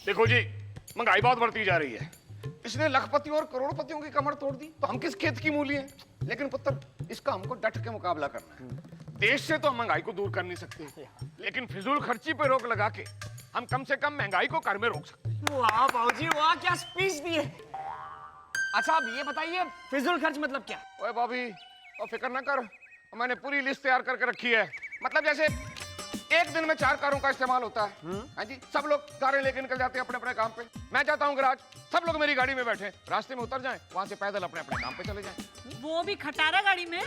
देखो जी, महंगाई बहुत बढ़ती जा रही है। इसने लखपतियों और करोड़पतियों की कमर तोड़ दी, तो हम किस खेत की मूली हैं? लेकिन पुत्र, इसका हमको डट के मुकाबला करना है। देश से तो हम महंगाई को दूर कर नहीं सकते, लेकिन फिजूल खर्ची पे रोक लगा के हम कम से कम महंगाई को घर में रोक सकते हैं। वाह बाबूजी वाह, क्या स्पीच दी है। अच्छा अब ये बताइए, फिजूल खर्च मतलब क्या? ओए बॉबी, और फिक्र ना कर, मैंने पूरी लिस्ट तैयार करके रखी है। मतलब जैसे एक दिन में 4 कारों का इस्तेमाल होता है। हाँ जी, सब लोग कारें लेके निकल जाते हैं अपने अपने काम पे। मैं चाहता हूँ गराज, सब लोग मेरी गाड़ी में बैठे, रास्ते में उतर जाएं, वहां से पैदल अपने अपने काम पे चले जाएं। वो भी खटारा गाड़ी में।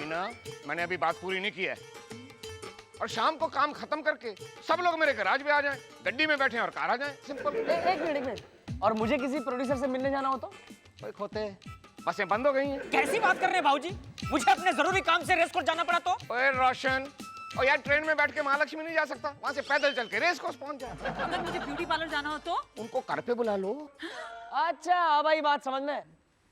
ना, मैंने अभी बात पूरी नहीं की है। और शाम को काम खत्म करके सब लोग मेरे गराज में आ जाएं, गड्डी में बैठे और कार आ जाएं। सिंपल। एक मिनट। और मुझे किसी प्रोड्यूसर से मिलने जाना हो तो? कोई खोते, बसें बंद हो गई हैं। कैसी बात कर रहे हैं भाऊजी? मुझे अपने जरूरी काम से रेस कोर्स जाना पड़ा तो? ओए रोशन, और यार ट्रेन में बैठ के महालक्ष्मी नहीं जा सकता, वहां से पैदल चल के रेस कोर्स पहुंच जा। अगर मुझे ब्यूटी पार्लर जाना हो तो? उनको घर पे बुला लो। अच्छा अब आई बात समझ में।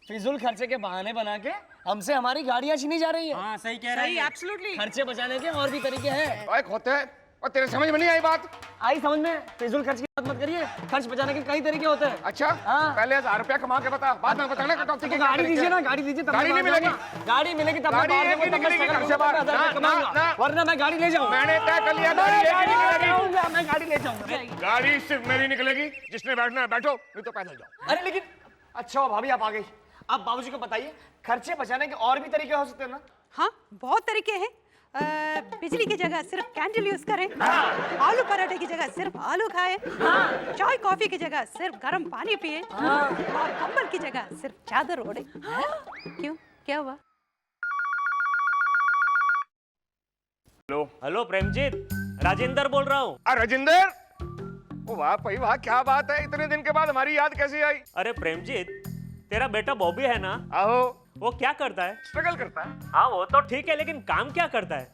फिजूल खर्चे के बहाने बना के हमसे हमारी गाड़ियां छीनी जा रही है। हाँ सही कह रहे सही, हैं। एब्सोल्युटली। खर्चे बचाने के और भी तरीके हैं। ओए खोते, और तेरे समझ में नहीं आई बात? आई समझ में। फिजूल खर्च की बात मत करिए, खर्च बचाने के कई तरीके होते हैं। अच्छा, हाँ। पहले 1000 रुपया कमा के बता, बाद में बताना कटौती के क्या गाड़ी तरीके दीजिए हैं। ना, गाड़ी दीजिए तब गाड़ी मैं नहीं बाहर मिलेगी। जाऊंगा। गाड़ी मिलेगी तब मैं गाड़ी बाहर एक ही जाऊंगा, तब मैं निकलेगी सगल घर से बाहर। कमाऊंगा, ना, कमाऊंगा। ना, ना। वरना मैं गाड़ी ले जाऊंगा। मैंने तय कर लिया, गाड़ी एक ही निकलेगी। जाऊंगा, मैं गाड़ी ले जाऊंगा। गाड़ी सिर्फ मेरी निकलेगी, जिसने बैठना है बैठो, नहीं तो पैदल जाओ। अरे लेकिन अच्छा हो भाभी आप आ गई। आप बाबूजी को बताइए, खर्चे बचाने के और भी तरीके हो सकते हैं ना? हाँ, बहुत तरीके हैं। बिजली की जगह सिर्फ कैंडल यूज करें। आलू पराठे की जगह सिर्फ आलू खाएं। चाय कॉफी की जगह सिर्फ गर्म पानी पिए। और कंबल की जगह सिर्फ चादर ओढ़े। क्यों, क्या हुआ? हेलो। हेलो प्रेमजीत, राजेंद्र बोल रहा हूँ। राजेंद्र, ओ वाह भाई वाह, क्या बात है, इतने दिन के बाद हमारी याद कैसे आई? अरे प्रेमजीत, तेरा बेटा बॉबी है ना, आहो। वो क्या करता है? स्ट्रगल करता है। हाँ वो तो ठीक है, लेकिन काम क्या करता है?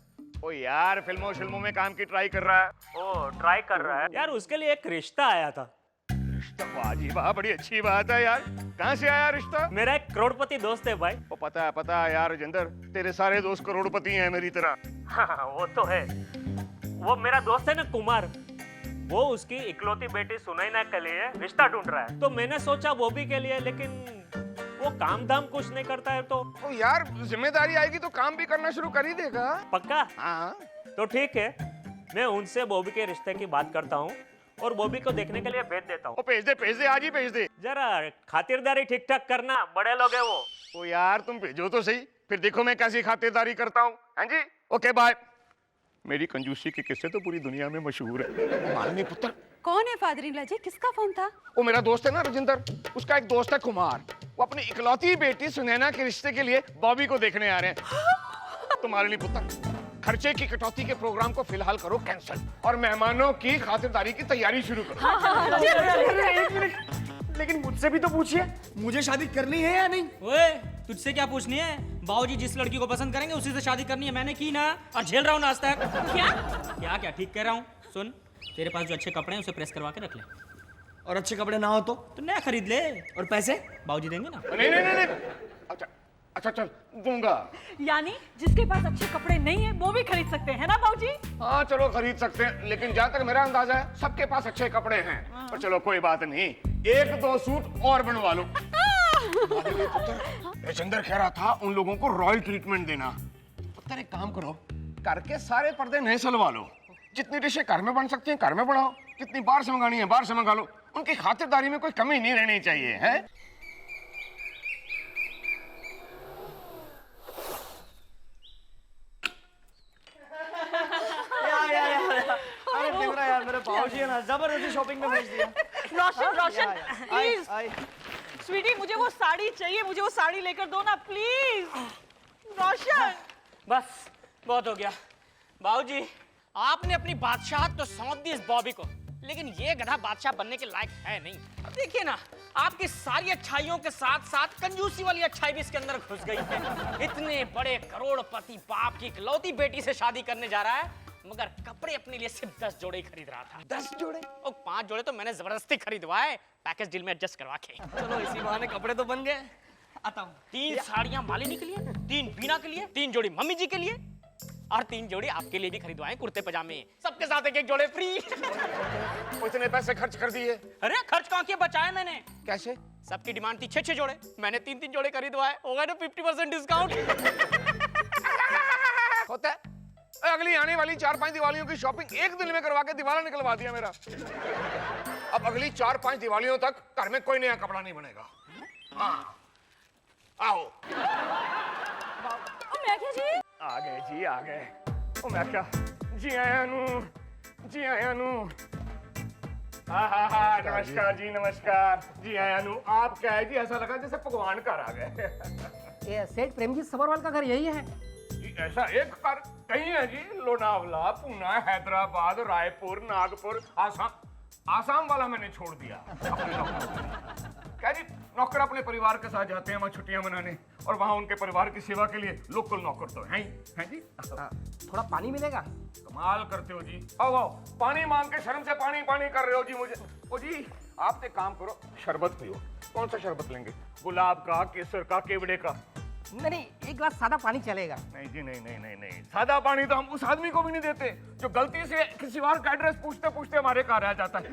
ओ यार, फिल्मों में काम की ट्राई कर रहा है। ओ ट्राई कर रहा है यार, उसके लिए एक रिश्ता आया था। वाह जी वाह, बड़ी अच्छी बात है यार। कहाँ से आया रिश्ता? मेरा एक करोड़पति दोस्त है भाई। वो पता है यार राजेंद्र, तेरे सारे दोस्त करोड़पति हैं मेरी तरह। हाँ वो तो है। वो मेरा दोस्त है ना कुमार, वो उसकी इकलौती बेटी सुनैना के लिए रिश्ता ढूंढ रहा है। तो मैंने सोचा बॉबी के लिए, लेकिन वो काम धाम कुछ नहीं करता है। तो ओ यार, जिम्मेदारी आएगी तो काम भी करना शुरू कर ही देगा। पक्का? हाँ। तो ठीक है, मैं उनसे बॉबी के रिश्ते की बात करता हूँ और बॉबी को देखने के लिए भेज देता हूँ। ओ भेज दे, आज ही भेज दे। जरा खातिरदारी ठीक ठाक करना, बड़े लोग हैं वो। ओ यार तुम भेजो तो सही, फिर देखो मैं कैसी खातिरदारी करता हूँ। हाँ जी, ओके बाय। मेरी कंजूसी के किस्से तो पूरी दुनिया में मशहूर है। मालनी पुत्र। कौन है फादर-इन-लॉ जी? किसका फोन था? वो मेरा दोस्त है ना राजेंद्र, उसका एक दोस्त है कुमार। वो अपनी इकलौती बेटी सुनैना के रिश्ते के लिए बॉबी को देखने आ रहे हैं। तुम्हारे लिए पुत्र, खर्चे की कटौती के प्रोग्राम को फिलहाल करो कैंसिल और मेहमानों की खातिरदारी की तैयारी शुरू करो। एक मिनट, लेकिन मुझसे भी तो पूछिए, मुझे शादी करनी है या नहीं? ओए, तुझसे क्या पूछनी है? बाबूजी जिस लड़की को पसंद करेंगे उसी से शादी करनी है। मैंने की ना, और झेल रहा हूँ ना आज तक। क्या ठीक कह रहा हूँ? सुन, तेरे पास जो अच्छे कपड़े हैं उसे प्रेस करवा के रख ले। और अच्छे कपड़े ना हो तो नया खरीद ले। और पैसे बाबूजी देंगे ना। नहीं। अच्छा चल दूंगा। यानी जिसके पास अच्छे कपड़े नहीं है वो भी खरीद सकते हैं ना बाबूजी? हाँ चलो खरीद सकते हैं, लेकिन जहाँ तक मेरा अंदाजा है सबके पास अच्छे कपड़े हैं। पर चलो कोई बात नहीं, 1-2 सूट और बनवा लो। राजेंद्र कह रहा था उन लोगों को रॉयल ट्रीटमेंट देना। पुत्र एक काम करो, घर के सारे पर्दे नए सलवा लो। जितनी डिशें घर में बन सकती हैं घर में बनाओ, जितनी बाहर से मंगानी है बाहर से मंगा लो। उनकी खातिरदारी में कोई कमी नहीं रहनी चाहिए है। अरे देख रहा यार, मेरे बाबूजी है ना, जबरदस्ती शॉपिंग में भेज दिया। रोशन प्लीज, आई। स्वीटी मुझे वो साड़ी चाहिए, मुझे वो साड़ी लेकर दो ना प्लीज। रोशन बस बहुत हो गया। बाबूजी, आपने अपनी बादशाहत तो सौंप दी इस बॉबी को, लेकिन ये गधा बादशाह बनने के लायक है नहीं। अब देखिए ना, आपकी सारी अच्छाइयों के साथ साथ कंजूसी वाली अच्छाई भी इसके अंदर घुस गई है। इतने बड़े करोड़पति बाप की इकलौती बेटी से शादी करने जा रहा है, मगर कपड़े अपने लिए सिर्फ 10 जोड़े ही खरीद रहा था। 10 जोड़े? और 5 जोड़े तो मैंने जबरदस्ती खरीदवाए, पैकेज डील में एडजस्ट करवा के। चलो इसी बहाने कपड़े तो बन गए। आता हूँ। 3 साड़ियां मालिनी के लिए, 3 बीना के लिए, 3 जोड़ी मम्मी जी के लिए, और 3 जोड़ी आपके लिए भी खरीदवाए कुर्ते पजामे, सबके साथ एक जोड़े फ्री। इतने पैसे खर्च कर दिए? अरे खर्च कहाँ किए, बचाए मैंने। कैसे? सबकी डिमांड थी 6 जोड़े, मैंने 3 जोड़े खरीदवाए, हो गए ना 50% डिस्काउंट। होता है। अगली आने वाली 4-5 दिवालियों की शॉपिंग एक दिन में करवा के दिवाला निकलवा दिया मेरा। अब अगली 4-5 दिवालियों तक घर में कोई नया कपड़ा नहीं बनेगा। हाँ, आओ। मैं क्या जी? आ गए जी, आ गए। ओ मैं क्या? जी आया नू, जी आया नू। हाँ, नमस्कार जी, नमस्कार। जी आया नू। आप क्या है जी, ऐसा लगा जैसे भगवान घर आ गए। ये सेठ प्रेमजीत सबर का घर यही है। जी, ऐसा एक घर कहीं है जी, लोनावला, पूना, हैदराबाद, रायपुर, नागपुर, आसाम वाला मैंने छोड़ दिया। क्या जी, नौकर अपने परिवार के साथ जाते हैं वहाँ छुट्टियां मनाने, और वहाँ उनके परिवार की सेवा के लिए लोकल नौकर तो हैं जी। थोड़ा पानी मिलेगा? कमाल करते हो जी। आओ आओ, पानी मांग के शर्म से पानी पानी कर रहे हो जी मुझे। ओ जी, आप एक काम करो, शरबत पियो। कौन सा शरबत लेंगे? गुलाब का, केसर का, केवड़े का? नहीं, एक गिलास सादा पानी चलेगा। नहीं जी, नहीं। सादा पानी तो हम उस आदमी को भी नहीं देते जो गलती से किसी और का एड्रेस पूछते पूछते हमारे घर आ जाता है।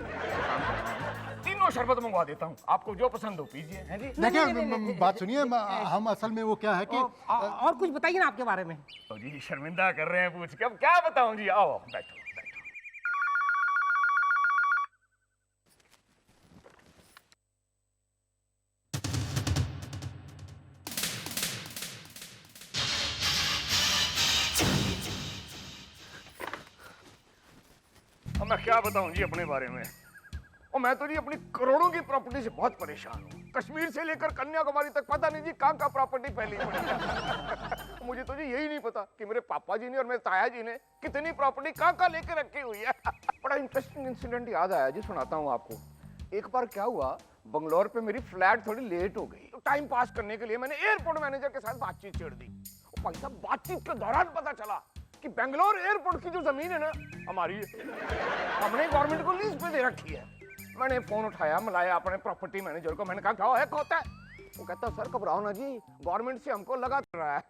तीनों शरबत मंगवा देता हूँ, आपको जो पसंद हो पीजिए। हैं जी? देखिए, बात सुनिए, हम असल में वो क्या है कि और कुछ बताइए ना आपके बारे में। तो जी शर्मिंदा कर रहे हैं पूछ के, अब क्या बताऊं जी। आओ बैठो। अब मैं क्या बताऊं जी अपने बारे में। और मैं तो जी अपनी करोड़ों की प्रॉपर्टी से बहुत परेशान हूँ। कश्मीर से लेकर कन्याकुमारी तक पता नहीं जी कहाँ प्रॉपर्टी फैली पड़ी है। मुझे तो जी यही नहीं पता कि मेरे पापा जी ने और मेरे ताया जी ने कितनी प्रॉपर्टी कहाँ लेके रखी हुई है। बड़ा इंटरेस्टिंग इंसिडेंट याद आया जी, सुनाता हूँ आपको। एक बार क्या हुआ, बंगलौर पे मेरी फ्लैट थोड़ी लेट हो गई, तो टाइम पास करने के लिए मैंने एयरपोर्ट मैनेजर के साथ बातचीत छेड़ दी। भाई साहब, बातचीत के दौरान पता चला कि बेंगलोर एयरपोर्ट की जो जमीन है ना, हमारी है। हमने गवर्नमेंट को लीज पे दे रखी है। मैंने फोन उठाया, मिलाया अपने प्रॉपर्टी मैनेजर को। मैंने कहा क्या है, होता है? वो कहता सर घबराओ ना जी, गवर्नमेंट से हमको लगा रहा है।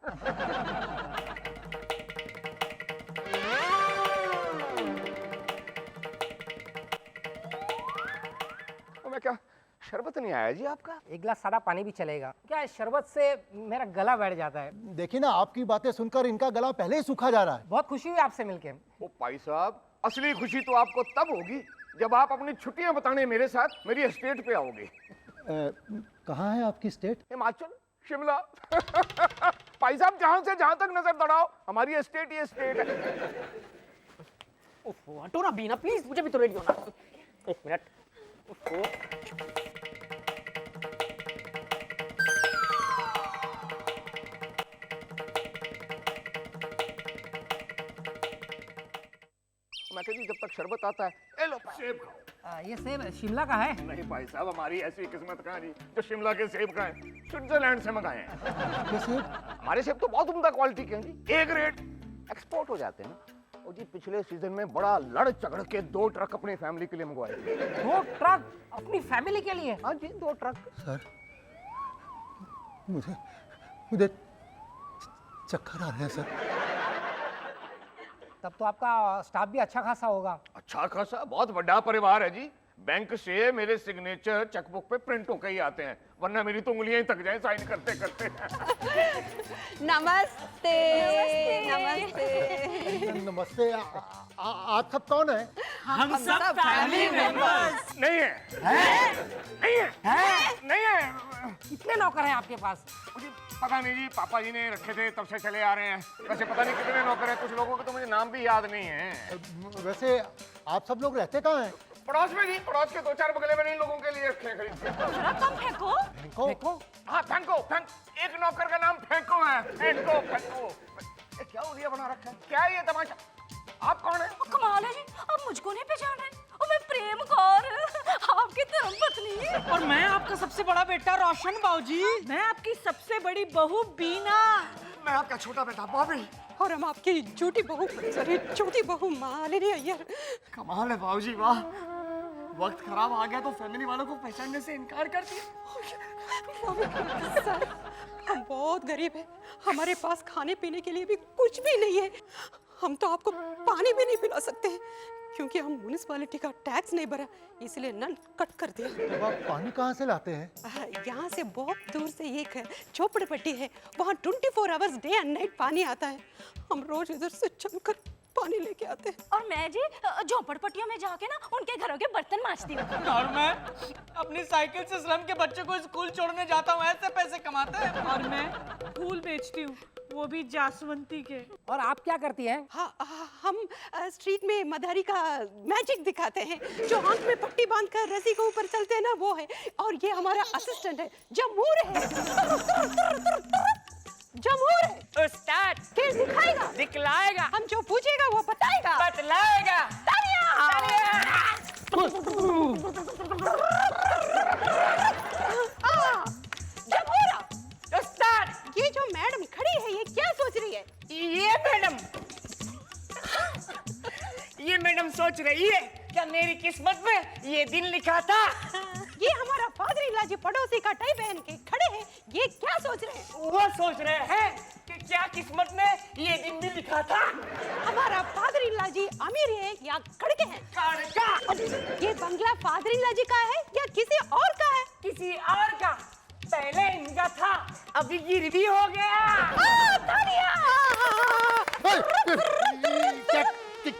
तो मैं क्या, शरबत नहीं आया जी आपका? एक गिलास सादा पानी भी चलेगा क्या? शरबत से मेरा गला बैठ जाता है। देखिए ना, आपकी बातें सुनकर इनका गला पहले ही सूखा जा रहा है। बहुत खुशी हुई आपसे मिलके। ओ भाई साहब, असली खुशी तो आपको तब होगी जब आप अपनी छुट्टियां बताने मेरे साथ मेरी एस्टेट पे आओगे। कहाँ है आपकी स्टेट? हिमाचल, शिमला। भाई साहब, जहां तक नजर दौड़ाओ हमारी एस्टेट ही एस्टेट है। ओफो, हटो ना बीना प्लीज, मुझे भी तो रेडी होना। एक मिनट। ओफो। मैं कहती जब तक शरबत आता है, ए लो सेब खाओ। ये सेब शिमला का है? नहीं भाई साहब, हमारी ऐसी किस्मत कहाँ जी जो शिमला के सेब खाएं, स्विट्जरलैंड से मंगाए हैं। हमारे सेब तो बहुत उम्दा क्वालिटी के हैं जी, ए ग्रेड, एक्सपोर्ट हो जाते हैं ना। और जी पिछले सीजन में बड़ा लड़ झगड़ के 2 ट्रक अपनी फैमिली के लिए मंगवाए थे। 2 ट्रक अपनी फैमिली के लिए? हाँ जी, 2 ट्रक। सर, मुझे चक्कर आ रहे हैं सर। तब तो आपका स्टाफ भी अच्छा खासा होगा। अच्छा खासा, बहुत बड़ा परिवार है जी। बैंक से मेरे सिग्नेचर चेकबुक पे प्रिंट होकर ही आते हैं, वरना मेरी तो उंगलियां ही थक जाएं साइन करते करते। नमस्ते। नमस्ते। नमस्ते। आप सब कौन है? हम सब फैमिली मेंबर्स। नहीं है। कितने नौकर हैं आपके पास? मुझे पता नहीं जी, पापा जी ने रखे थे तब से चले आ रहे हैं। वैसे पता नहीं कितने नौकर हैं, कुछ लोगों के तो मुझे नाम भी याद नहीं है। वैसे आप सब लोग रहते कहाँ हैं? पड़ोस में जी, पड़ोस के 2-4 बगले में नहीं लोगों के लिए रखे हैं खरीद के। फेंको। फेंको? हाँ, फेंको। एक नौकर का नाम फेंको है। फेंको। ये क्या उलिया बना रखा है? क्या है ये तमाशा? आप कौन है? कमाल है जी, आप मुझको नहीं पहचान रहे? मैं प्रेम कौर, आपकी धर्मपत्नी। और मैं आपका सबसे बड़ा बेटा रोशन बाबूजी। मैं आपकी सबसे बड़ी बहू बीना। मैं आपका छोटा बेटा बॉबी। और हम आपकी छोटी बहू मालिनी अय्यर। कमाल है बाबूजी, वाह। वक्त खराब आ गया तो फैमिली वालों को पहचानने से इनकार कर दिया। सर, हम बहुत गरीब हैं, हमारे पास खाने पीने के लिए भी कुछ भी नहीं है। हम तो आपको पानी भी नहीं पिला सकते हैं क्योंकि हम म्युनिसिपैलिटी का टैक्स नहीं भरा, इसलिए नल कट कर दिया। अब आप पानी कहाँ से लाते हैं? यहाँ से बहुत दूर से एक झोपड़पट्टी है, वहाँ 24 आवर्स डे एंड नाइट पानी आता है। हम रोज इधर से चलकर पानी लेके आते हैं। और मैं जी झोपड़पट्टियों में जाके ना उनके घरों के बर्तन मांजती हूँ। और मैं अपनी साइकिल से स्लम के बच्चों को स्कूल छोड़ने जाता हूँ, ऐसे पैसे कमाते हैं। और मैं फूल बेचती हूँ, वो भी जासवंती के। और आप क्या करती हैं? हाँ, हम स्ट्रीट में मदारी का मैजिक दिखाते हैं। जो आंख में पट्टी बांधकर रस्सी के ऊपर चलते हैं ना, वो है। और ये हमारा असिस्टेंट है, जमूर है। जमूर है। उस्ताद खेल दिखाएगा, दिखलाएगा, हम जो पूछेगा वो बताएगा। बतलाएगा। जमूरा, उस्ताद ये जो मैडम खड़ी है, ये क्या सोच रही है? ये मैडम सोच रही है क्या मेरी किस्मत में ये दिन लिखा था। ये हमारा फादर इलाजी पड़ोसी का टाई पहन के खड़े हैं, ये क्या सोच रहे हैं? वो सोच रहे हैं कि क्या किस्मत में ये दिन भी लिखा था। हमारा फादर इलाजी अमीर है या कड़के हैं? कड़का। ये बंगला फादर इलाजी का है या किसी और का है? किसी और का, पहले इनका था, अभी गिरवी हो गया।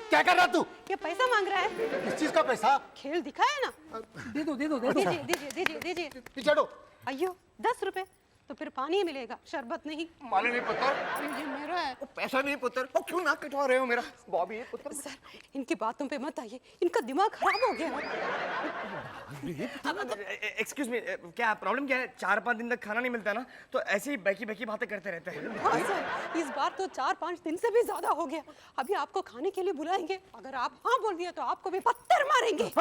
क्या कर रहा तू? ये पैसा मांग रहा है। किस चीज का पैसा? खेल दिखाया ना। दे दो दे दो दे दो। दीजिए दीजिए दीजिए दीजिए। पीछे हटो। अयो 10 रुपए तो फिर पानी ही मिलेगा, शरबत नहीं। माले नहीं पुत्र, ये मेरा है। वो पैसा नहीं पुत्र। वो क्यों नाक कटवा रहे हो मेरा? बॉबी है पुत्र। सर, इनकी बातों पे मत आइए, इनका दिमाग खराब हो गया। एक्सक्यूज मी, क्या प्रॉब्लम क्या है? 4-5 दिन तक खाना नहीं मिलता ना, तो ऐसे ही बैकी बैकी बातें करते रहते हैं। हाँ सर, इस बार तो 4-5 दिन से भी ज्यादा हो गया। अभी आपको खाने के लिए बुलाएंगे, अगर आप हाँ बोल दिया तो आपको भी पत्थर मारेंगे।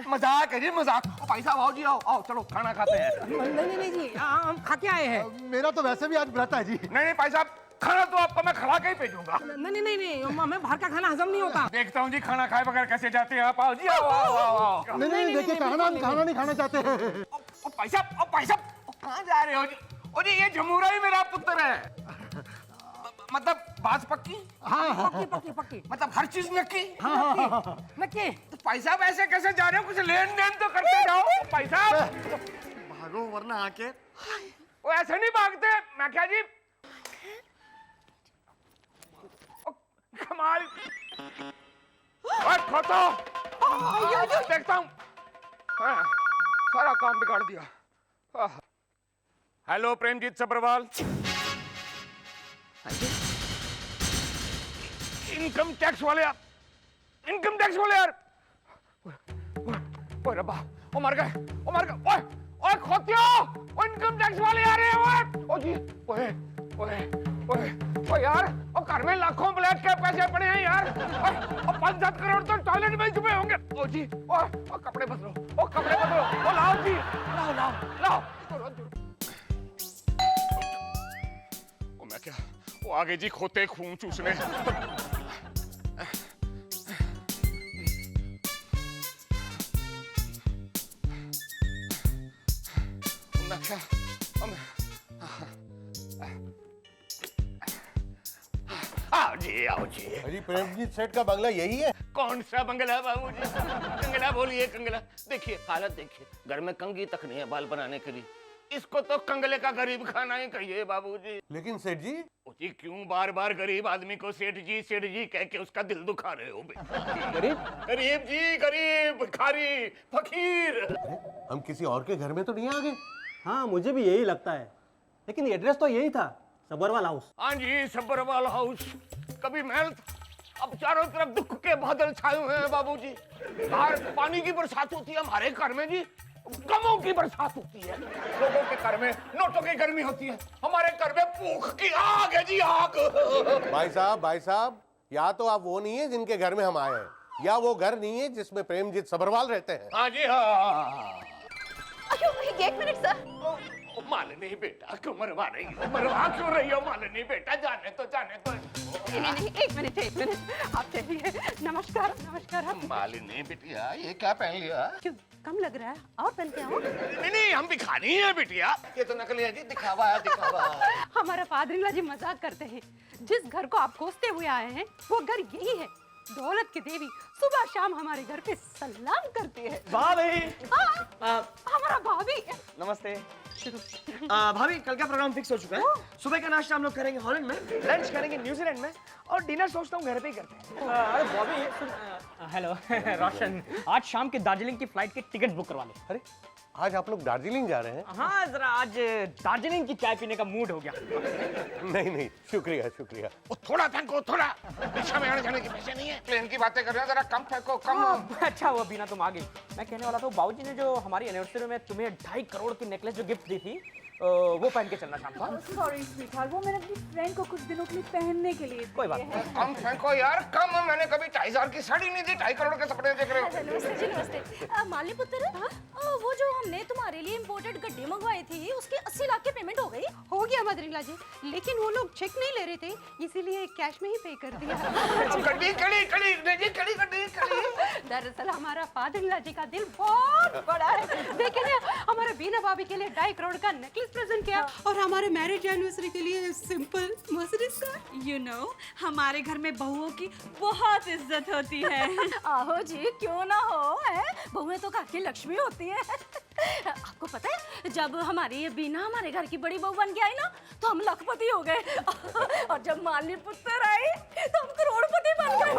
मजाक है जी, मजाक। भाई साहब आओ जी, आओ आओ, चलो खाना खाते हैं। नहीं जी, हम खा के आए हैं। मेरा तो वैसे भी आज व्रत है जी। नहीं भाई साहब, खाना तो आपको मैं खिला के ही भेजूंगा। नहीं, हमें बाहर का खाना हजम नहीं होता। देखता हूँ जी खाना खाए बगैर कैसे जाते हैं आप। आओ जी, आओ आओ आओ आओ। नहीं, देखिए खाना नहीं खाना चाहते हैं। ओ भाई साहब कहाँ जा रहे हो जी? ओ जी, ये जमूरा ही मेरा पुत्र है। मतलब बात पक्की? हाँ, पक्की। मतलब हर चीज नक्की? नक्की। तो भाई साहब ऐसे कैसे जा रहे हो? कुछ लेन देन तो करते जाओ भाई साहब। भागो वरना आके। वो ऐसे नहीं भागते। मैं क्या जी, कमाल। खोतो देखता हूँ। हाँ, सारा काम बिगाड़ दिया। Hello Premjeet Sabharwal. Income tax वाले यार, इनकम टैक्स वाले यार। ओए रब्बा, ओ मर गए। ओए ओए खोतियो, ओ इनकम टैक्स वाले आ रहे हैं। ओ जी, ओए यार, ओ घर में लाखों ब्लैक के पैसे पड़े हैं यार। ओ 5-7 करोड़ तो टॉयलेट में छुपे होंगे। ओ जी, ओ कपड़े बदलो, ओ लाओ जी, लाओ। ओ मैं क्या, वो आगे जी खोते खून चूसने। मैं क्या, आओ जी। अरे प्रेमजीत सेठ का बंगला यही है? कौन सा बंगला बाबूजी? कंगला बोलिए, कंगला। देखिए हालत देखिए, घर में कंघी तक नहीं है बाल बनाने के लिए। इसको तो कंगले का गरीब खाना ही कहिए बाबूजी। लेकिन सेठ जी, जी क्यों बार बार गरीब आदमी को सेठ जी कह के उसका दिल दुखा रहे हो? गरीब जी, गरीब, भिखारी, फकीर। हम किसी और के घर में तो नहीं आ गए? हाँ, मुझे भी यही लगता है, लेकिन एड्रेस तो यही था, सब्बरवाल हाउस। हाँ जी, सब्बरवाल हाउस। कभी महल था, अब चारों तरफ दुख के बादल छाए हुए हैं बाबूजी। बाहर पानी की बरसात होती है, हमारे घर में जी गमों की बरसात होती है। लोगों के घर में नोटों की गर्मी होती है, हमारे घर में भूख की आग है जी, आग। भाई साहब, या तो आप वो नहीं है जिनके घर में हम आए हैं, या वो घर नहीं है जिसमें प्रेमजीत सब्रवाल रहते हैं। हाँ जी, हाँ। अयो, एक मिनट सर। मालिनी बेटा क्यों मरवा रही हो? मरवा क्यों रही हो मालिनी बेटा? जाने तो नहीं, एक मिनट आप चलिए। नमस्कार नमस्कार। मालिनी बिटिया ये क्या पहन लिया? क्यों कम लग रहा है? और पहन के आओ। नहीं हम भिखारी हैं बिटिया, ये तो नकली है जी, दिखावा है दिखावा। हमारा फादर जी मजाक करते हैं। जिस घर को आप कोसते हुए आए हैं वो घर यही है। दौलत की देवी सुबह शाम हमारे घर पे सलाम करती है। भाभी हमारा भाभी। नमस्ते। भाभी कल का प्रोग्राम फिक्स हो चुका है। सुबह का नाश्ता हम लोग करेंगे हॉलैंड में, लंच करेंगे न्यूजीलैंड में और डिनर सोचता हूँ घर पे ही करते हैं। अरे बॉबी हेलो रोशन, आज शाम के दार्जिलिंग की फ्लाइट की टिकट बुक करवा ले। अरे आज आप लोग दार्जिलिंग जा रहे हैं? हाँ जरा आज दार्जिलिंग की चाय पीने का मूड हो गया। नहीं शुक्रिया शुक्रिया। वो थोड़ा फेंको थोड़ा, रिक्शा में आने जाने के पैसे नहीं है। प्लेन की बातें कर रहे हो, जरा कम फेंको कम। अच्छा वो बिना तुम आ गई। मैं कहने वाला था बाबूजी ने जो हमारी एनिवर्सरी में तुम्हें 2.5 करोड़ की नेकलेस जो गिफ्ट दी थी वो पहन के चलना चाहता हूँ। सॉरी स्वीटहार्ट, वो मैंने अपनी फ्रेंड को कुछ दिनों के लिए पहनने के लिए कोई बात नहीं। कम फेंको यार कम। मैंने कभी 2.5 की साड़ी नहीं दी, 2.5 करोड़ के सपने देख रहे हो। नमस्ते जी नमस्ते। माली पुत्र, वो जो हमने तुम्हारे लिए इम्पोर्टेड गड्ढे मंगवाई थी उसकी 80 लाख की पेमेंट हो गई? हो गया मदरिंगला जी, लेकिन वो लोग चेक नहीं ले रहे थे इसीलिए कैश में ही पे कर दिया। कड़ी कड़ी कड़ी कड़ी कड़ी कड़ी कड़ी। दरअसल हमारा फादर जी का दिल बहुत बड़ा है। देखिए ना, हमारे बीना भाभी के लिए 2.5 करोड़ का नेकलेस प्रेजेंट किया और हमारे मैरिज एनिवर्सरी के लिए simple Mercedes car. You know हमारे घर में बहुओं की बहुत इज्जत होती है। आहो जी, क्यों ना हो, है बहुएं तो घर की लक्ष्मी होती है। आपको पता है जब हमारी ये बीना हमारे घर की बड़ी बहू बन के आई ना तो हम लखपति हो गए और जब माली पुत्र आई तो हम करोड़पति बन गए।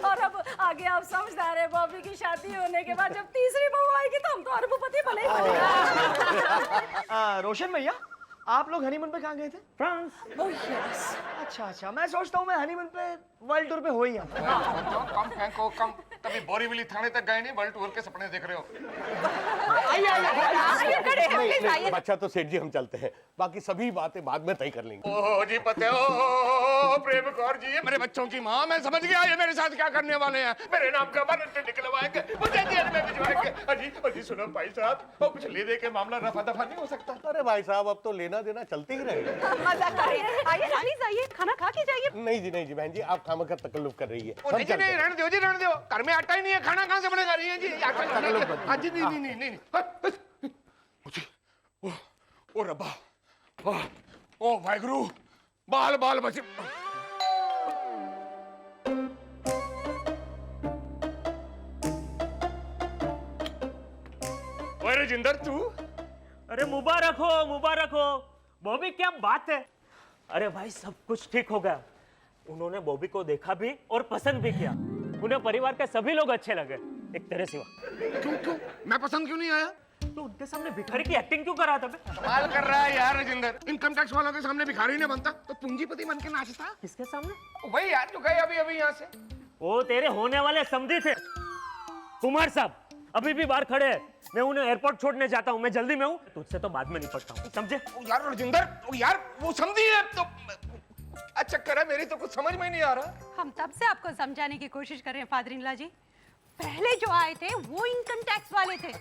और अब आगे आप समझदार है, बॉबी की शादी होने के बाद जब तीसरी बहू आएगी तो हम तो अरबपति बने। रोशन भैया आप लोग हनीमून पे कहाँ गए थे? फ्रांस। अच्छा मैं सोचता हूँ मैं हनीमून पे वर्ल्ड टूर पे हो ही आऊँ। कम फेंको कम। कभी बोरीवली थाने तक गए नहीं, वर्ल्ड टूर के सपने देख रहे हो। नहीं अच्छा तो सेठ जी हम चलते हैं, बाकी सभी बातें बाद में तय कर लेंगे। ओह जी पते हो प्रेम कौर जी, ये मेरे बच्चों की माँ, मैं समझ गया ये मेरे साथ क्या करने वाले हैं। मेरे नाम का वारंट निकलवाएंगे, मुझे जेल में भिजवाएंगे। अजी अजी सुनो भाई साहब, वो कुछ ले दे के मामला रफा दफा नहीं हो सकता? अरे भाई साहब अब तो लेना देना चलते ही रहेगा। मजा करिए, आइए प्लीज आइए, खाना खा के जाइए। नहीं जी बहन जी, आप खामखा तकल्लुफ कर रही है। नहीं जी नहीं, रहने दो जी रहने दो, घर में आटा ही नहीं है, खाना कहाँ से बनेगा? नहीं है जी आटा नहीं है। हाँ जी नहीं। ओ रब्बा, ओ वाहिगुरु, बाल बाल बचे। ओए राजिंदर तू? अरे मुबारक हो बॉबी, क्या बात है। अरे भाई सब कुछ ठीक हो गया। उन्होंने बॉबी को देखा भी और पसंद भी किया। उन्हें परिवार के सभी लोग अच्छे लगे, एक तेरे सिवा। क्यों मैं पसंद क्यों नहीं आया? तो उनके सामने भिखारी की एक्टिंग क्यों कर रहा था? कमाल कर रहा है यार राजिंदर, इनकम टैक्स वालों के सामने भिखारी नहीं बनता तो पूंजीपति बन के नाचता। किसके सामने? वही यार जो गए अभी यहाँ से। वो तेरे होने वाले समधी थे कुमार साहब, अभी भी बाहर खड़े हैं। मैं उन्हें एयरपोर्ट छोड़ने जाता हूँ, मैं जल्दी में हूँ, तुझसे तो बाद में निपटता हूँ, समझे? यार राजिंदर, यार वो समझी है तो अच्छा कर है, मेरी तो कुछ समझ में नहीं आ रहा। हम तब से आपको समझाने की कोशिश कर रहे हैं फादर जी। पहले जो आए थे वो इनकम टैक्स वाले थे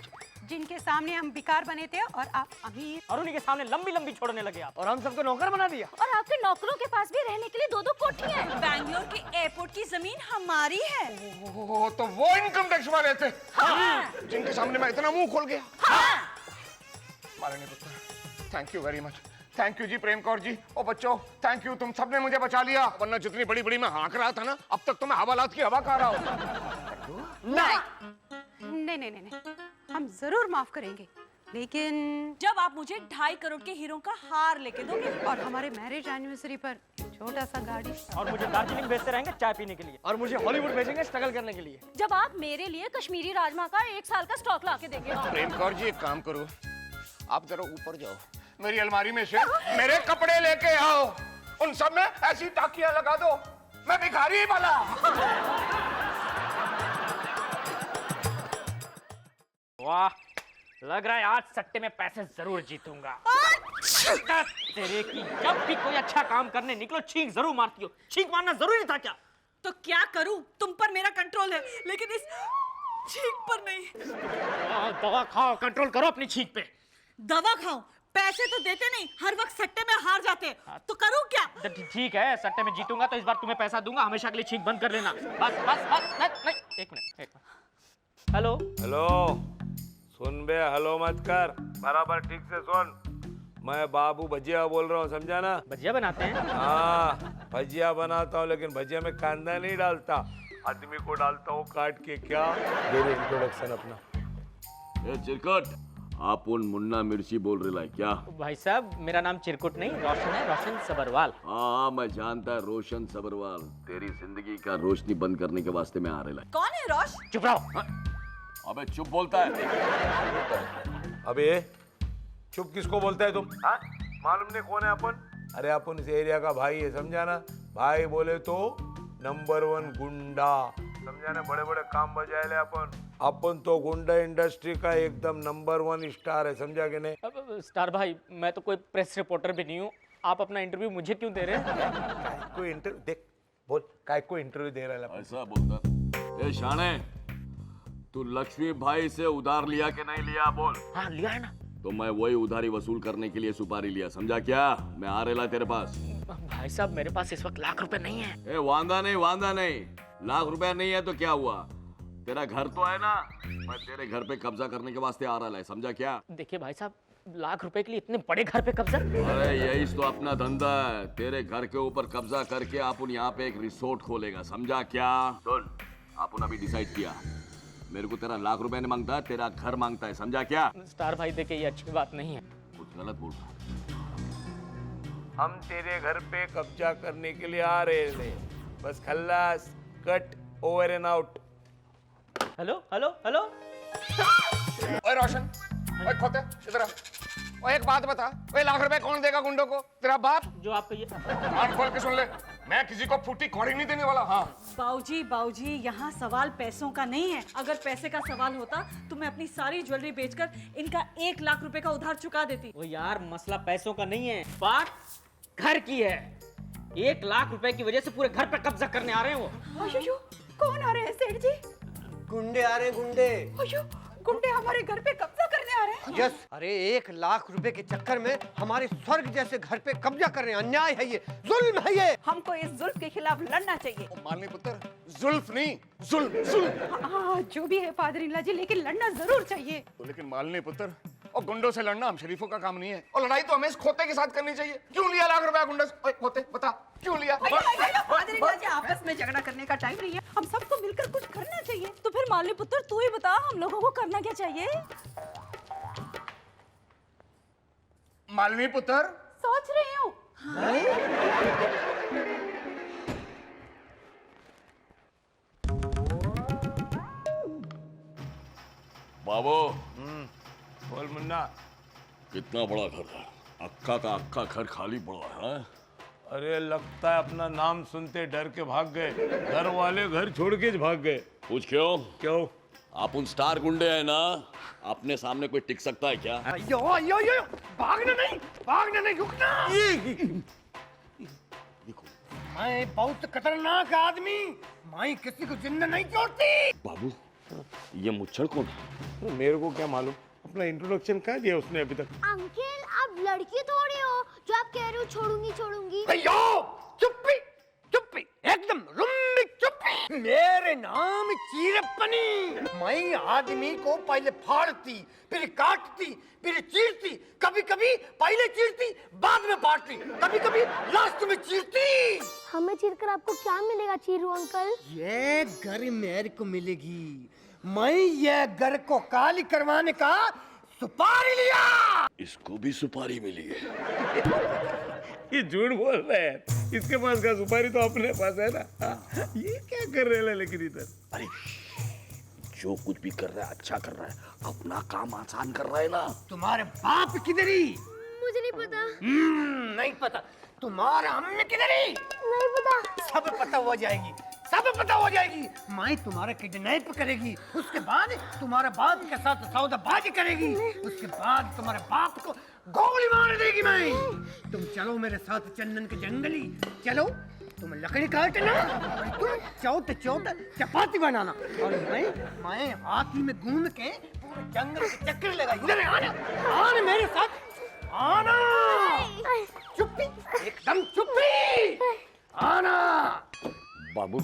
जिनके सामने हम बेकार बने थे और आप अमीर। और उन्हीं के सामने लंबी लंबी छोड़ने लगे आप। और हम सबको नौकर बना दिया। और आपके नौकरों के पास भी रहने के लिए 2-2 कोठियां हैं। बैंगलोर के एयरपोर्ट की जमीन हमारी है। तो वो इनकम टैक्स वाले थे जिनके सामने मैं इतना मुंह खोल गया। मालिनी पुत्र, thank you very much. Thank you ji Prem Kaur ji. ओ बच्चों थैंक यू, तुम सबने मुझे बचा लिया, वरना जितनी बड़ी बड़ी मैं हाँक रहा था ना, अब तक तो मैं हवालात की हवा खा रहा हूँ। नहीं, हम जरूर माफ करेंगे, लेकिन जब आप मुझे 2.5 करोड़ के हीरो का हार लेके दोगे और हमारे मैरिज एनिवर्सरी पर छोटा सा गाड़ी और मुझे दार्जिलिंग भेजते रहेंगे चाय पीने के लिए। और मुझे हॉलीवुड भेजेंगे स्ट्रगल करने के लिए। जब आप मेरे लिए कश्मीरी राजमा का 1 साल का स्टॉक ला के देंगे। प्रेम कौर जी एक काम करो, आप जरा ऊपर जाओ, मेरी अलमारी में से मेरे कपड़े लेके आओ, उन सब में ऐसी टाकियां लगा दो, मैं भिखारी वाला। वाह, लग रहा है आज सट्टे में पैसे जरूर जीतूंगा। तेरे की जब भी कोई अच्छा काम करने निकलो छींक जरूर मारती हो। छींक मारना जरूरी था क्या? तो क्या करूं? तुम पर मेरा कंट्रोल है लेकिन इस छींक पर नहीं। दवा खाओ, कंट्रोल करो अपनी छींक पे। दवा खाऊं, पैसे तो देते नहीं, हर वक्त सट्टे में हार जाते हैं, तो करूं क्या? तो ठीक है, सट्टे में जीतूंगा तो इस बार तुम्हें पैसा दूंगा, हमेशा के लिए छींक बंद कर लेना। बस बस बस नहीं, एक मिनट। हेलो हेलो, सुन बे, हेलो मत कर, बराबर ठीक से सुन। मैं बाबू भजिया बोल रहा हूँ, समझा ना? भजिया बनाते हैं? हाँ, भजिया बनाता हूँ, लेकिन भजिया में कांदा नहीं डालता, आदमी को डालता हूँ काट के। क्या दे दे इंट्रोडक्शन अपना। ए चिरकुट, आप उन मुन्ना मिर्ची बोल रहे हैं क्या? भाई साहब, मेरा नाम चिरकुट नहीं, रोशन है, रोशन सबरवाल। हाँ, मैं जानता है, रोशन सबरवाल। तेरी जिंदगी का रोशनी बंद करने के वास्ते में आ रहा है। कौन है रोश? चुप रहो। हाँ? अबे चुप बोलता है। अबे चुप किसको बोलता है तुम? हाँ? मालूम नहीं कौन है अपन? अरे अपन इस एरिया का भाई है, समझा ना? भाई बोले तो नंबर 1 गुंडा, समझा ना? बड़े बड़े काम बजाए ले अपन तो गुंडा इंडस्ट्री का एकदम नंबर 1 स्टार है, समझा कि नहीं? अब स्टार भाई, मैं तो कोई प्रेस रिपोर्टर भी नहीं हूँ, आप अपना इंटरव्यू मुझे क्यों दे रहे हैं? कोई इंटरव्यू देख, बोल काय को इंटरव्यू दे रहा है? ऐसा बोलता। ए शाने, तू लक्ष्मी भाई से उधार लिया कि नहीं लिया बोल? हाँ, लिया है ना। तो मैं वही उधारी वसूल करने के लिए सुपारी लिया, समझा क्या? मैं आ रहा तेरे पास। भाई साहब, मेरे पास इस वक्त लाख रुपए नहीं है। ए वांदा नहीं, लाख रुपया नहीं है तो क्या हुआ? तेरा घर तो है ना, मैं तेरे घर पे कब्जा करने के वास्ते आ रहा है, समझा क्या? देखिए भाई साहब, लाख रुपए के लिए इतने बड़े घर पे कब्जा? अरे यही तो अपना धंधा है, तेरे घर के ऊपर कब्जा करके अपन यहाँ पे एक रिसोर्ट खोलेगा, समझा क्या? सुन, अपन अभी डिसाइड किया, मेरे को तेरा लाख रुपए नहीं मांगता, तेरा घर मांगता है, समझा क्या? स्टार भाई, देखिए ये अच्छी बात नहीं है। कुछ गलत बोल रहा। हम तेरे घर पे कब्जा करने के लिए आ रहे हैं, बस खल्लास, cut, over and out. Hello hello hello. ओए रोशन, ओए खोते, इधर आ। ओए एक बात बता, ओए लाख रुपए कौन देगा गुंडों को? तेरा बाप? जो आप कहिए। कान खोल के सुन ले, मैं किसी को फूटी कौड़ी नहीं देने वाला। हाँ बाऊजी, यहाँ सवाल पैसों का नहीं है। अगर पैसे का सवाल होता तो मैं अपनी सारी ज्वेलरी बेचकर इनका 1 लाख रुपए का उधार चुका देती। ओ यार, मसला पैसों का नहीं है, बात घर की है। 1 लाख रुपए की वजह से पूरे घर पे कब्जा करने आ रहे हैं वो। अयो, कौन आ रहे हैं सेठ जी? गुंडे आ रहे, गुंडे। अयो, गुंडे हमारे घर पे कब्जा करने आ रहे हैं? यस। अरे 1 लाख रुपए के चक्कर में हमारे स्वर्ग जैसे घर पे कब्जा कर रहे हैं। अन्याय है ये, जुल्म है ये। हमको इस जुल्म के खिलाफ लड़ना चाहिए। मालनी पुत्र, जुल्फ नहीं, जुल्म। हाँ, जो भी है फादर-इन-लॉ जी, लेकिन लड़ना जरूर चाहिए। तो लेकिन मालनी पुत्र, और गुंडों से लड़ना हम शरीफों का काम नहीं है, और लड़ाई तो हमें इस खोते के साथ करनी चाहिए। क्यों लिया लाख रुपया गुंडे से? ओए खोते, बता क्यों लिया? फादर-इन-लॉ जी, आपस में झगड़ा करने का टाइम नहीं है, हम सबको मिलकर कुछ करना चाहिए। तो फिर माली पुत्र तू ही बता, हम लोगों को करना क्या चाहिए? मालनी पुत्र, सोच रही हूँ। बाबू, बोल मुन्ना। कितना बड़ा घर है? अक्का का अक्का घर खाली पड़ा है। अरे लगता है अपना नाम सुनते डर के भाग गए, घर वाले घर छोड़ के भाग गए। पूछ क्यों? क्यों? आप उन स्टार गुंडे हैं ना, अपने सामने कोई टिक सकता है क्या? यो यो यो, भागना नहीं, रुकना। मैं बहुत खतरनाक आदमी, मैं किसी को जिंदा नहीं छोड़ती। बाबू, ये मुच्छड़ कौन है? मेरे को क्या मालूम, अपना इंट्रोडक्शन कहाँ दिया उसने अभी तक? अंकल, आप लड़की थोड़ी हो जो आप कह रहे हो छोड़ूंगी। अयो, चुप्पी, एकदम रुम्मी चुप्पी। मेरे नाम चीरप्पनी। मैं आदमी को पहले फाड़ती, फिर काटती, फिर चीरती, कभी कभी पहले चीरती बाद में फाड़ती, कभी कभी लास्ट में चीरती। हमें चीरकर आपको क्या मिलेगा चीरू अंकल? ये घर मेरे को मिलेगी। मैं ये घर को काली करवाने का सुपारी लिया। इसको भी सुपारी मिली है। ये झूठ बोल रहा है, इसके पास का सुपारी तो अपने पास है ना। ये क्या कर रहे हैं लेकिन इधर? अरे जो कुछ भी कर रहा है अच्छा कर रहा है, अपना काम आसान कर रहा है ना। तुम्हारे बाप किधरी? मुझे नहीं पता। नहीं पता। तुम्हारा अम्मी किधरी? नहीं पता। सब पता हो जाएगी, सब पता हो जाएगी। मैं तुम्हारा किडनैप करेगी, उसके बाद तुम्हारे बाप के साथ सौदाबाजी करेगी, उसके बाद तुम्हारे बाप को गोली मार देगी। मैं तुम चलो मेरे साथ चंदन के जंगली, चलो तुम लकड़ी काटना और तुम चौथ चौथ चपाती बनाना और मैं हाथी में घूम के पूरे जंगल के चक्कर लगा। इधर आना, आना मेरे साथ, आना। चुप्पी, एकदम चुप्पी, आना। बाबू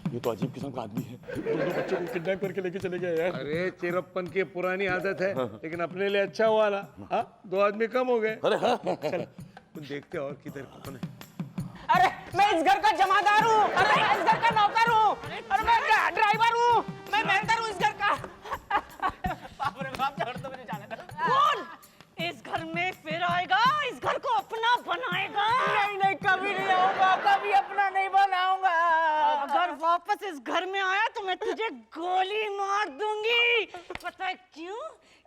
ये तो अजीब किस्म का आदमी है, दोनों बच्चों को किडनैप करके लेके चले गए यार। अरे चिरप्पन की पुरानी आदत है, लेकिन अपने लिए अच्छा हुआ ना। हाँ, 2 आदमी कम हो गए। अरे हाँ चल तुम देखते और किधर कौन है। अरे मैं इस घर का जमादार हूँ, अरे मैं इस घर का नौकर हूँ, अरे मैं ड्राइवर हूँ, मैं मेंटर हूँ इस घर का। बाप रे बाप, छोड़ दो मुझे जाने दो। कौन इस घर में फिर आएगा, इस घर को अपना बनाएगा? नहीं नहीं, कभी नहीं आऊंगा, कभी अपना नहीं बनाऊंगा। अगर वापस इस घर में आया तो मैं तुझे गोली मार दूंगी। पता है क्यों?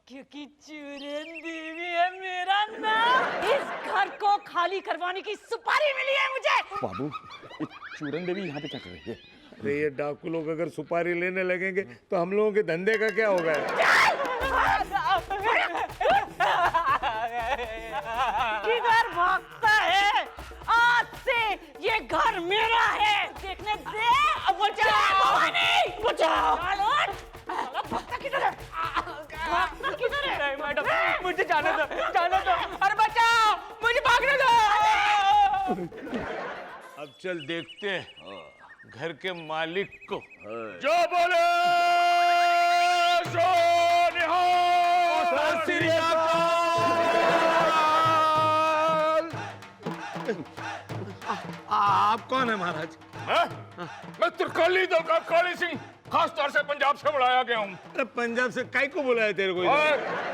क्योंकि चूरन देवी है मेरा नाम। इस घर को खाली करवाने की सुपारी मिली है मुझे। बाबू ये चूरन देवी यहाँ पे क्या कर रही है? अरे ये डाकू लोग अगर सुपारी लेने लगेंगे तो हम लोगों के धंधे का क्या होगा? किधर भागता है? आज से ये घर मेरा है, देखने दे। बचाओ, भागता किधर है? भागता किधर है? नहीं मैडम, मुझे जाने दो, जाने दो। अरे बचाओ, मुझे भागने दो। अब चल देखते हैं घर के मालिक को। जो बोले सो निहाल। श्री आप कौन है महाराज? मैं त्रिकाली दल का काली सिंह, खास तौर से पंजाब से बुलाया गया हूँ। अरे पंजाब से काई को बुलाया तेरे को?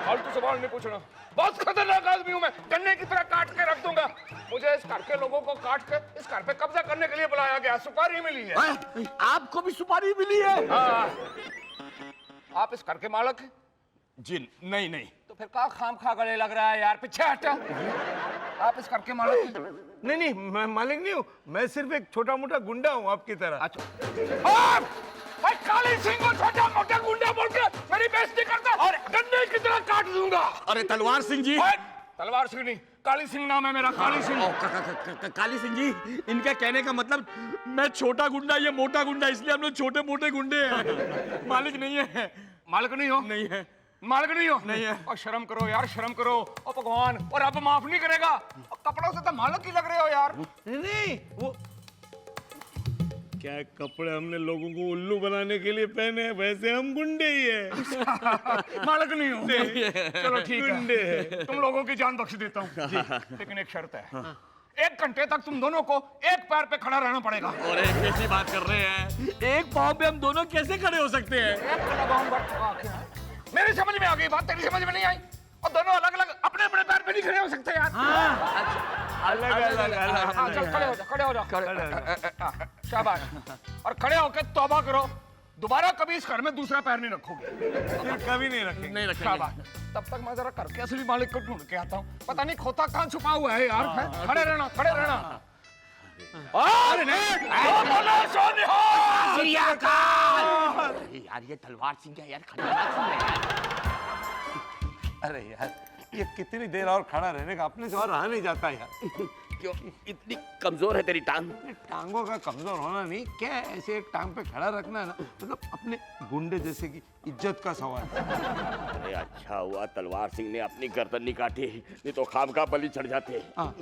फालतू सवाल नहीं पूछना, बहुत खतरनाक आदमी हूँ मैं, गन्ने की तरह काट के रख दूंगा। मुझे इस घर के लोगों को काट के इस घर पे कब्जा करने के लिए बुलाया गया। सुपारी मिली है। आपको भी सुपारी मिली है? हाँ। आप इस घर के मालिक हैं? जी नहीं नहीं। तो फिर का खाम खा गले लग रहा है यार, पीछे हटा। आप इस घर के मालिक हैं? नहीं नहीं, मैं मालिक नहीं हूँ, मैं सिर्फ एक छोटा मोटा गुंडा हूँ आपकी तरह। अच्छा, मैं काली सिंह को छोटा मोटा गुंडा बोल के मेरी बेइज्जती करता और गन्ने की तरह काट दूंगा। अरे तलवार सिंह जी। तलवार सिंह नहीं, काली सिंह नाम है मेरा, काली सिंह। काली सिंह जी, इनका कहने का मतलब मैं छोटा गुंडा, ये मोटा गुंडा, इसलिए हम लोग छोटे मोटे गुंडे हैं। मालिक नहीं है। मालिक नहीं हो? नहीं है। मालिक नहीं हो? नहीं है। और शर्म करो यार, शर्म करो। और भगवान, और अब माफ नहीं करेगा। और कपड़ों से तो मालिक ही लग रहे हो यार। नहीं वो क्या कपड़े हमने लोगों को उल्लू बनाने के लिए पहने हैं, वैसे हम गुंडे ही हैं। मालिक नहीं हो? चलो ठीक गुंडे है, तुम लोगों की जान बख्श देता हूँ, लेकिन एक शर्त है। 1 घंटे तक तुम दोनों को एक पैर पे खड़ा रहना पड़ेगा। और कैसी बात कर रहे हैं? एक पाँव पे हम दोनों कैसे खड़े हो सकते हैं? मेरी समझ में आ गई बात, तेरी समझ में नहीं आई। और दोनों अलग अलग अपने अपने पैर पे नहीं खड़े हो सकते यार। अलग अलग हाँ, चल खड़े हो जाओ, खड़े हो जाओ। शाबाश। और खड़े होकर तौबा करो, दोबारा कभी इस घर में दूसरा पैर नहीं रखोगे। फिर कभी नहीं रखेंगे। नहीं रखेंगे। शाबाश। तब तक मैं जरा घर के असली मालिक को ढूंढ के आता हूँ। पता नहीं खोता कहाँ छुपा हुआ है यार। खड़े रहना, खड़े रहना। और यार ये तलवार सिंह क्या यार, खड़ा। अरे यार ये कितनी देर और खड़ा रहने का, अपने से और रहा नहीं जाता यार। क्यों इतनी कमजोर है तेरी टांग? टांगों का कमजोर होना नहीं, क्या ऐसे एक टांग पे खड़ा रखना है ना, मतलब अपने गुंडे जैसे की इज्जत का सवाल है। अरे अच्छा हुआ तलवार सिंह ने अपनी गर्दन नहीं काटी, नहीं तो खाम का बलि चढ़ जाते। हाँ।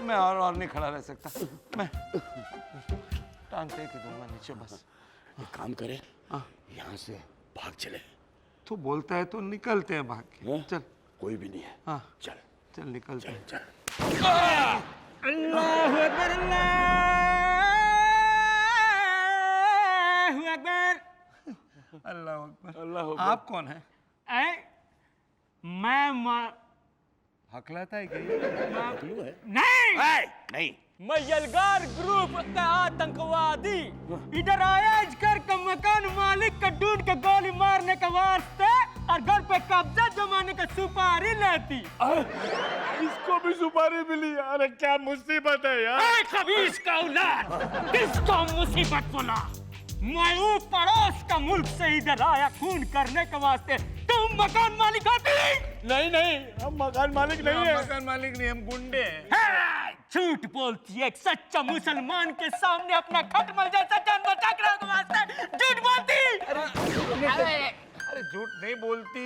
मैं और नहीं खड़ा रह सकता, मैं टांग फेंक दूंगा नीचे बस। एक काम करे, यहाँ से भाग चले। तू बोलता है तो निकलते हैं भाग के। चल। कोई भी नहीं है। हाँ चल चल निकलते हैं। चल। अल्लाहु अकबर, अल्लाहु अकबर, अल्लाह अकबर। अल्लाह आप कौन है? मैं हकलाता है क्या? नहीं, मैं यलगार ग्रुप का आतंकवादी इधर आया इस घर का मकान मालिक का ढूंढ के गोली मारने के वास्ते और घर पे कब्जा जमाने का सुपारी लेती। इसको भी सुपारी मिली? अरे क्या मुसीबत है यार। खबीस का औलाद, किसको मुसीबत बोला? मैं हूँ पड़ोस का मुल्क से इधर आया खून करने के वास्ते। तुम मकान मालिक होती? नहीं नहीं, हम मकान मालिक नहीं है। मकान मालिक नहीं, हम गुंडे हैं। झूठ बोलती है, एक सच्चा मुसलमान के सामने अपना खटमल जैसा जान बचा के रखने वास्ते झूठ बोलती। अरे झूठ नहीं बोलती,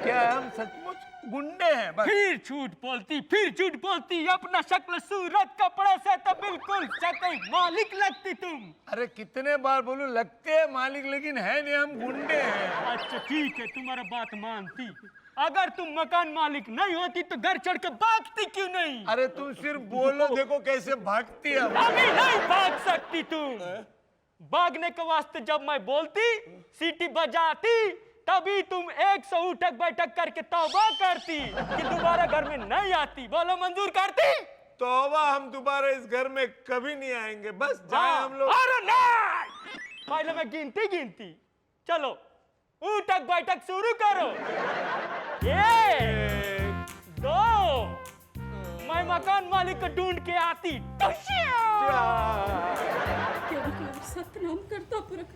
क्या हम सचमुच गुंडे हैं बस। फिर झूठ बोलती, अपना शक्ल सूरत कपड़े से तो बिल्कुल शक्ल मालिक लगती तुम। अरे कितने बार बोलूं, लगते हैं मालिक लेकिन है नहीं, हम गुंडे हैं। अच्छा ठीक है, तुम्हारा बात मानती। अगर तुम मकान मालिक नहीं होती तो घर छोड़ के भागती क्यों नहीं? अरे तुम सिर्फ बोलो, देखो कैसे भागती है। अभी नहीं भाग सकती तुम। भागने के वास्ते जब मैं बोलती, सीटी बजाती, तभी तुम 100 उठक बैठक करके तौबा करती कि दोबारा घर में नहीं आती। बोलो मंजूर करती? तौबा, हम दोबारा इस घर में कभी नहीं आएंगे, बस जाए हम लोग। अरे नहीं, पहले मैं गिनती। चलो उठक बैठक शुरू करो। 1 2, मैं मकान मालिक को ढूंढ के आती। सतनाम करता पुरख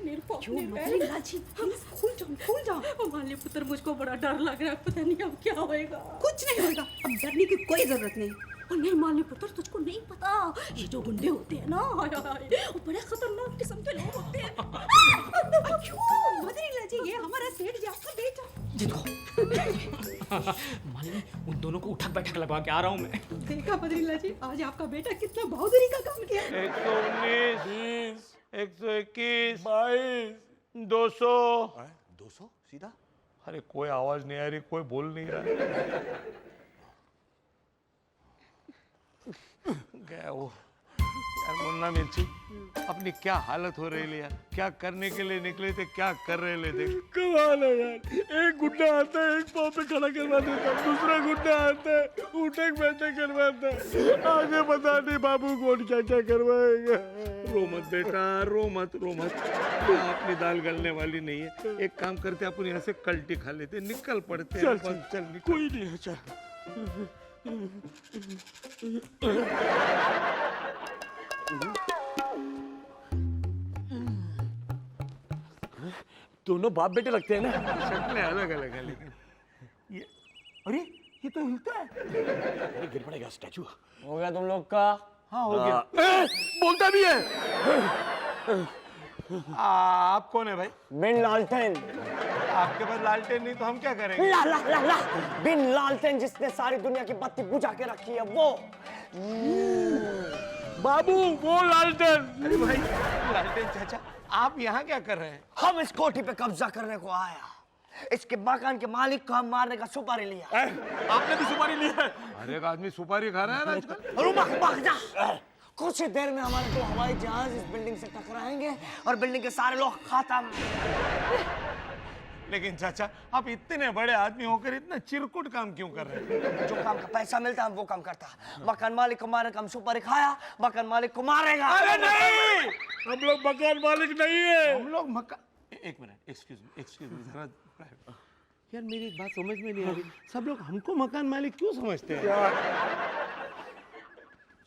खुल जाओ माली पुत्र, मुझको बड़ा डर लग रहा है, पता नहीं अब क्या होएगा। कुछ नहीं होगा, अब डरने की कोई जरूरत नहीं। और नहीं माली पुत्र, तुझको नहीं पता, ये जो गुंडे होते हैं ना, हाय हाय, वो बड़े खतरनाक किस्म के लोग होते हैं। बद्रीलाल जी, ये हमारा सेठ जी, आपका बेटा। मालिनी, उन दोनों को उठक बैठक लगवा के आ रहा हूँ मैं। देखा बद्रीलाल जी, आज आपका बेटा कितना बहादुरी का काम किया। 119, 121, 22, 200। 200 सीधा? अरे कोई आवाज नहीं आ रही, कोई बोल नहीं रहा। गया वो। यार मुन्ना मिर्ची, अपनी क्या हालत हो रही है यार, क्या करने के लिए निकले थे, क्या कर रहे थे। कमाल है यार, एक गुंडा आता है, एक पाँव पे खड़ा करवा देता है, दूसरा गुंडा आता है, उठक बैठक करवाता है, आगे पता नहीं बाबू कौन क्या क्या करवाएगा। रो मत बेटा, रो मत। अपनी दाल गलने वाली नहीं है। एक काम करते, अपन यहाँ से कल्टी खा लेते, निकल पड़ते। चल कोई नहीं है, चल। दोनों बाप बेटे लगते हैं ना। शक्लें अलग अलग है लेकिन ये, अरे ये तो हिलता है। अरे गिर पड़ेगा स्टैचू। हो गया तुम लोग का? हाँ हो गया। बोलता भी है। आप कौन है भाई? बिन लालटेन। आपके पास लालटेन नहीं तो हम क्या करेंगे? ला बिन लालटेन, जिसने सारी दुनिया की बत्ती बुझा के रखी है, वो। बाबू वो लालटेन। अरे भाई लालटेन चाचा, आप यहाँ क्या कर रहे हैं? हम इस कोठी पे कब्जा करने को आया। इसके मकान के मालिक को हम मारने का सुपारी लिया। आपने भी सुपारी लिया है? हर एक आदमी सुपारी खा रहा है ना आजकल। रुक जा। कुछ ही देर में हमारे 2 हवाई जहाज इस बिल्डिंग से टकराएंगे और बिल्डिंग के सारे लोग खत्म। लेकिन चाचा, आप इतने बड़े आदमी होकर इतना चिरकुट काम क्यों कर रहे हैं? जो काम का पैसा मिलता है वो काम करता। मकान मालिक को मारने का हम सुपारी खाया, मकान मालिक को मारेगा। अरे नहीं, हम लोग मकान मालिक नहीं है। हम लोग मकान। एक मिनट, एक्सक्यूज मी जरा। यार मेरी एक बात समझ में नहीं आ रही, सब लोग हमको मकान मालिक क्यों समझते हैं?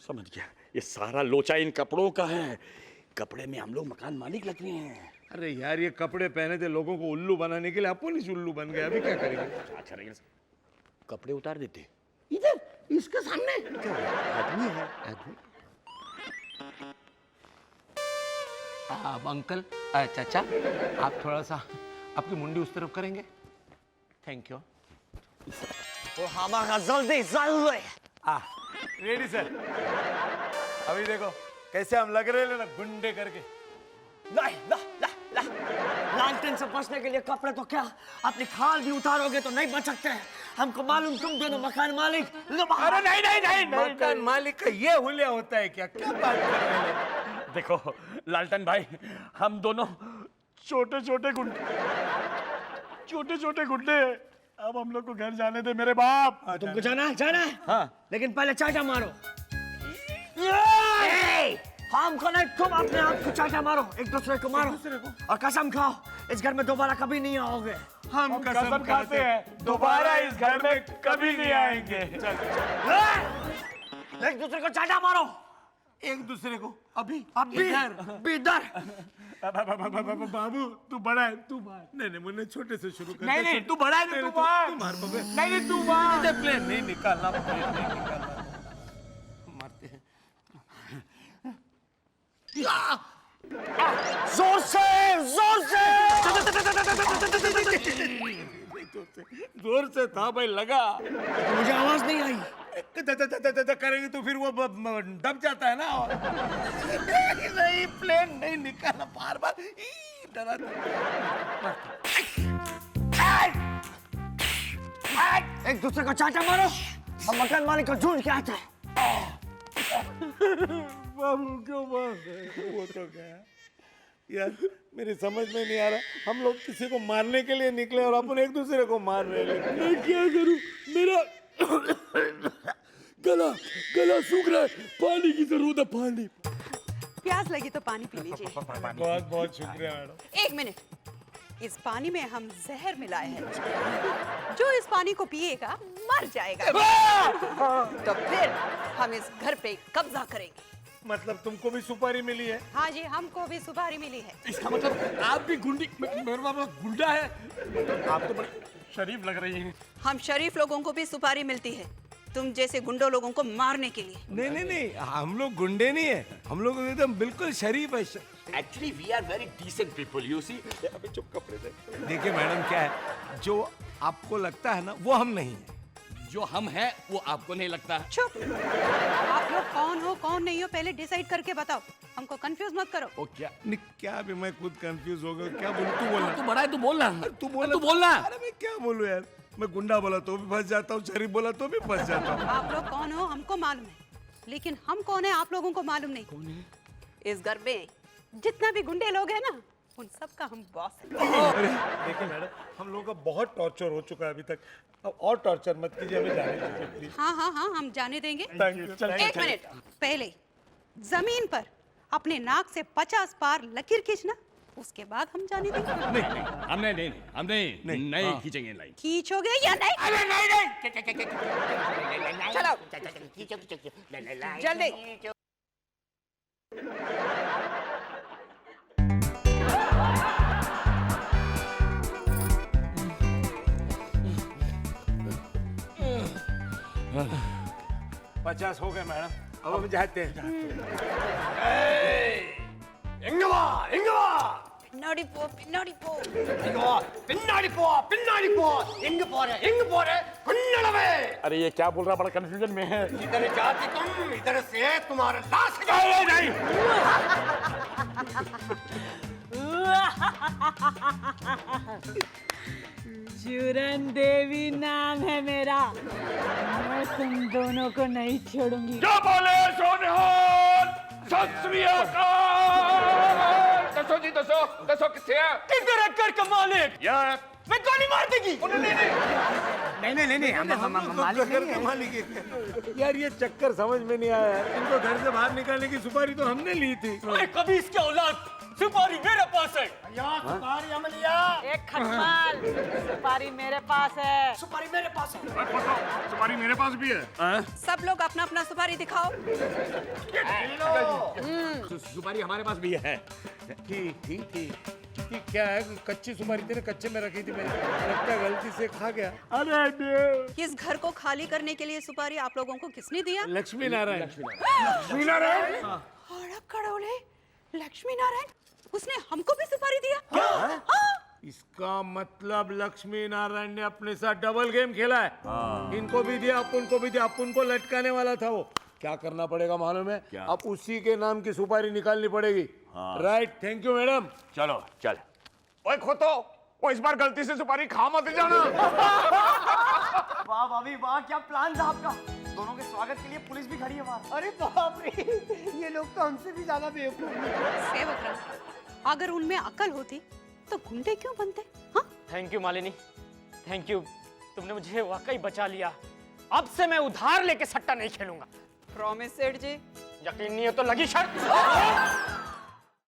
समझ गया, ये सारा लोचा इन कपड़ों का है। कपड़े में हम लोग मकान मालिक लग रहे हैं। अरे यार, ये कपड़े पहने थे लोगों को उल्लू बनाने के लिए, अपन ही उल्लू बन गए। अभी क्या करेंगे? अच्छा रहेगा, कपड़े उतार देते। इधर इसके सामने आदमी है, आदमी। अब अंकल, चाचा, आप थोड़ा सा आपकी मुंडी उस तरफ करेंगे? Thank you. वो हमारा जल्दी। Ready sir. अभी देखो कैसे हम लग रहे हैं ना, गुंडे करके। लालटेन से बचने के लिए कपड़े तो क्या, अपनी खाल भी उतारोगे तो नहीं बच सकते। हमको मालूम तुम दोनों मकान मालिक। अरे नहीं, मकान मालिक का ये हुलिया होता है क्या बात कर रहे हैं? देखो लालटेन भाई, हम दोनों छोटे छोटे गुड्डे हैं। अब हम लोग को घर जाने दे मेरे बाप। तुमको जाना है? हाँ। लेकिन पहले चाटा मारो। हमको नहीं, तुम अपने आप को चाटा मारो, एक दूसरे को मारो और कसम खाओ इस घर में दोबारा कभी नहीं आओगे। हम कसम खाते हैं दोबारा इस घर में कभी नहीं आएंगे। एक दूसरे को चाटा मारो। एक दूसरे को अभी इधर। बाबू तू बड़ा है, तू मार। नहीं मुन्ने छोटे से शुरू कर। नहीं तू बड़ा है, तू मार। नहीं तू मार। प्लेन नहीं निकालना, मारते हैं। जोर से, जोर से। जोर से था भाई, लगा। मुझे आवाज नहीं आई। करेंगे तो फिर वो दब जाता है ना। नहीं, प्लेन नहीं निकाला, बार बार डरा। एक दूसरे को चाटा मारो, अब मकान मालिक को ढूंढ के आता है। बाबू क्यों मार रहे हो? वो तो क्या यार, मेरी समझ में नहीं आ रहा। हम लोग किसी को मारने के लिए निकले और अपन एक दूसरे को मार रहे हैं। मैं क्या करूं? मेरा गला सूख रहा है, पानी की जरूरत है, पानी। प्यास लगी तो पानी पी लीजिए। बहुत बहुत शुक्रिया मैडम। एक मिनट, इस पानी में हम जहर मिलाए हैं। जो इस पानी को पिएगा मर जाएगा। तो फिर हम इस घर पे कब्जा करेंगे। मतलब तुमको भी सुपारी मिली है? हाँ जी, हमको भी सुपारी मिली है। इसका मतलब आप भी गुंडी, मेरे बाबा गुंडा है। आप तो बड़े शरीफ लग रही हैं। हम शरीफ लोगों को भी सुपारी मिलती है, तुम जैसे गुंडों लोगों को मारने के लिए। नहीं, हम लोग गुंडे नहीं है, हम लोग एकदम बिल्कुल शरीफ है। Actually we are very decent people, you see. अबे चुप, कपड़े दे। देखिए मैडम, क्या है, जो आपको लगता है ना, वो हम नहीं है। जो हम हैं वो आपको नहीं लगता। चुप। आप लोग कौन हो कौन नहीं हो पहले डिसाइड करके बताओ, हमको कंफ्यूज मत करो। ओ क्या भी मैं खुद कंफ्यूज हो गया। क्या बोलूं? तू बोलना। तू बड़ा है, तू बोलना। तू बोलना। अरे मैं क्या बोलूं यार, मैं गुंडा बोला तो भी फंस जाता हूँ, शरीफ बोला तो भी फंस जाता हूँ। आप लोग कौन हो हमको मालूम है, लेकिन हम कौन है आप लोगों को मालूम नहीं। कौन है? इस घर में जितना भी गुंडे लोग हैं ना, उन सब का हम बॉस हैं। देखिए मैडम, हम लोगों का बहुत टॉर्चर हो चुका है अभी तक, अब और टॉर्चर मत कीजिए, हमें जाने दीजिए प्लीज। हाँ, हम जाने देंगे। Thank you. एक मिनट, पहले जमीन पर अपने नाक से 50 बार लकीर खींचना, उसके बाद हम जाने देंगे। हम नहीं खींचेंगे लाइन। खींचोगे या नहीं? अरे नहीं। चलो जल्दी। पचास हो गए मैडम, अब हम जाते हैं। பின்னாடி போ பின்னாடி போ பின்னாடி போ எங்க போற குன்னளவே। अरे ये क्या बोल रहा, बड़ा कंफ्यूजन में है। इधर जाती तुम, इधर से तुम्हारा लाश नहीं। चूरन देवी नाम है मेरा, मैं तुम दोनों को नहीं छोड़ूंगी। क्या बोले सोनिहाल? सत श्री अकाल। दसो किथे है? किधर है घर का मालिक? यार मैं गोली मार देगी। नहीं, हम मालिक है। यार ये चक्कर समझ में नहीं आया। इनको घर से बाहर निकालने की सुपारी तो हमने ली थी। कभी इसके औलाद, सुपारी मेरे पास है। सुपारी अमलिया। एक खटमाल, सुपारी मेरे पास है। सुपारी मेरे पास है। तुम्हारी मेरे पास भी है। सब लोग अपना अपना सुपारी दिखाओ। सुपारी हमारे पास भी है। ठीक। क्या है, कच्ची सुपारी थी ना, कच्चे में रखी थी मैंने, लगता है गलती से खा गया। अरे इस घर को खाली करने के लिए सुपारी आप लोगों को किसने दिया? लक्ष्मी नारायण। लक्ष्मी नारायण, उसने हमको भी सुपारी दिया? इसका मतलब लक्ष्मी नारायण ने अपने साथ डबल गेम खेला है। इनको भी दिया, अपन को भी दिया, अपन को लटकाने वाला था वो। क्या करना पड़ेगा मालूम है? अब उसी के नाम की सुपारी निकालनी पड़ेगी। Right, thank you madam. चलो चल। ओए खोतो, वो इस बार गलती से सुपारी खा मत जाना। वाह भाभी वाह, क्या प्लान था आपका। दोनों के स्वागत के लिए पुलिस भी खड़ी है वहाँ। अरे बाप रे, ये लोग तो हमसे भी ज्यादा बेवकूफ हैं। सेवक राम, अगर उनमें अकल होती तो गुंडे क्यों बनते? हाँ? Thank you Malini, thank you, तुमने मुझे वाकई बचा लिया। अब से मैं उधार लेके सट्टा नहीं खेलूंगा। प्रॉमिस सेठ जी। यकीन नहीं है तो लगी शर्त।